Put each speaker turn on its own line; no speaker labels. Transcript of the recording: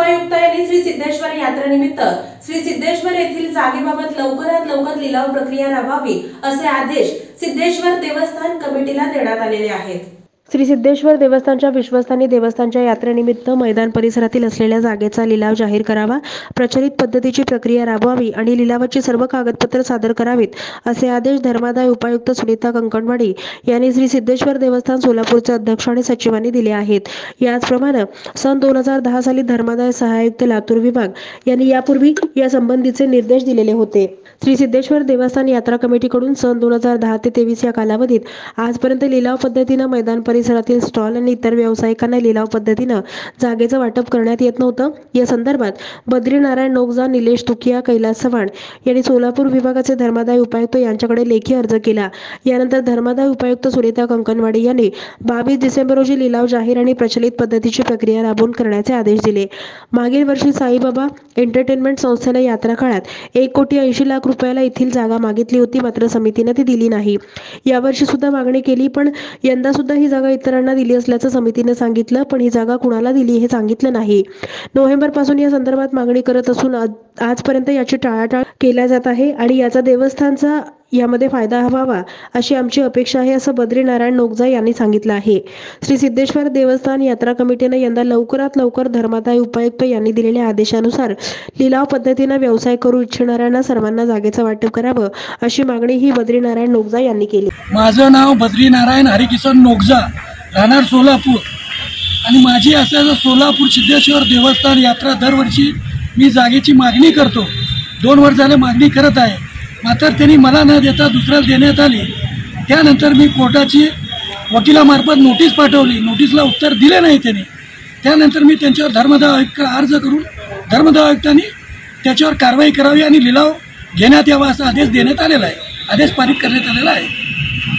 उपायुक्त यांनी श्री सिद्धेश्वर यात्रेनिमित्त श्री सिद्धेश्वर येथील जागेबाबत लवकरात लवकर लिलाव प्रक्रिया राबवावी असे आदेश सिद्धेश्वर देवस्थान कमिटीला देण्यात आलेले आहेत। श्री सिद्धेश्वर देवस्थानच्या विश्वस्तांनी देवस्थानच्या यात्रेनिमित्त मैदान परिसरातील असलेल्या जागेचा लिलाव जाहीर करावा, प्रचलित पद्धतीची प्रक्रिया राबवावी आणि लिलावाची सर्व कागदपत्र सादर करावीत असे आदेश धर्मादाय उपायुक्त सुनीता कंकणवाडी यांनी श्री सिद्धेश्वर देवस्थान सोलापूरचे अध्यक्ष आणि सचिवांनी दिले आहेत। याचप्रमाणे सन 2010 साली धर्मादाय सहाय्युक्त लातूर विभाग यांनी यापूर्वी या संबंधीचे निर्देश दिलेले होते। श्री सिद्धेश्वर देवस्थान यात्रा कमिटीकडून सन 2010 ते 23 या कालावधीत आजपर्यंत लिलाव पद्धतीने मैदान परिसरातील स्टॉल आणि इतर व्यावसायिकांना लिलाव पद्धतीने जागेचं वाटप करण्यात येत नव्हतं। या संदर्भात बद्रीनारायण नोकजा, निलेश तुकिया, कैलास चव्हाण यांनी सोलापूर विभागाचे धर्मादाय उपायुक्त यांच्याकडे लेखी अर्ज केला। यानंतर धर्मादाय उपायुक्त सुनीता कंकणवाडी यांनी 22 डिसेंबर रोजी लिलाव जाहीर आणि प्रचलित पद्धतीची प्रक्रिया राबवून करण्याचे आदेश दिले। मागील वर्षी साईबाबा एंटरटेनमेंट संस्थेने यात्रा काळात 1,80,00,000 रुपयाला येथील जागा मागितली होती, मात्र समितीने ती दिली नाही। यावर्षी सुद्धा मागणी केली, पण यंदा सुद्धा ही जागा इतरांना दिली असल्याचं समितीने सांगितलं, पण ही जागा कुणाला दिली हे सांगितलं नाही। नोव्हेंबर पासून या संदर्भात मागणी करत असून आजपर्यंत याची टाळाटाळ केल्या जात आहे आणि याचा देवस्थानचा यामध्ये फायदा व्हावा अशी आमची अपेक्षा आहे, असं बद्रीनारायण नोकजा यांनी सांगितलं आहे। श्री सिद्धेश्वर देवस्थान यात्रा कमिटीने यंदा लवकरात लवकर धर्मादाय उपायुक्त यांनी दिलेल्या आदेशानुसार लिलाव पद्धतीने व्यवसाय करू इच्छिणाऱ्यांना सर्वांना जागेचं वाटप करावं अशी मागणी ही बद्रीनारायण नोकजा यांनी केली।
माझं नाव बद्रीनारायण हरिकिशन नोकजा, राहणार सोलापूर आणि माझी असं सोलापूर सिद्धेश्वर देवस्थान यात्रा दरवर्षी मी जागेची मागणी करतो। 2 वर्ष झाले मागणी करत आहे, मात्र त्यांनी मला न देता दुसऱ्याला देण्यात आली। त्यानंतर मी कोर्टाची वकिलामार्फत नोटीस पाठवली, नोटीसला उत्तर दिले नाही त्यांनी। त्यानंतर मी त्यांच्यावर धर्मादाय आयुक्तांना अर्ज करून धर्मादाय आयुक्तांनी त्याच्यावर कारवाई करावी आणि लिलाव घेण्यात यावा असा आदेश देण्यात आलेला आहे, आदेश पारित करण्यात आलेला आहे।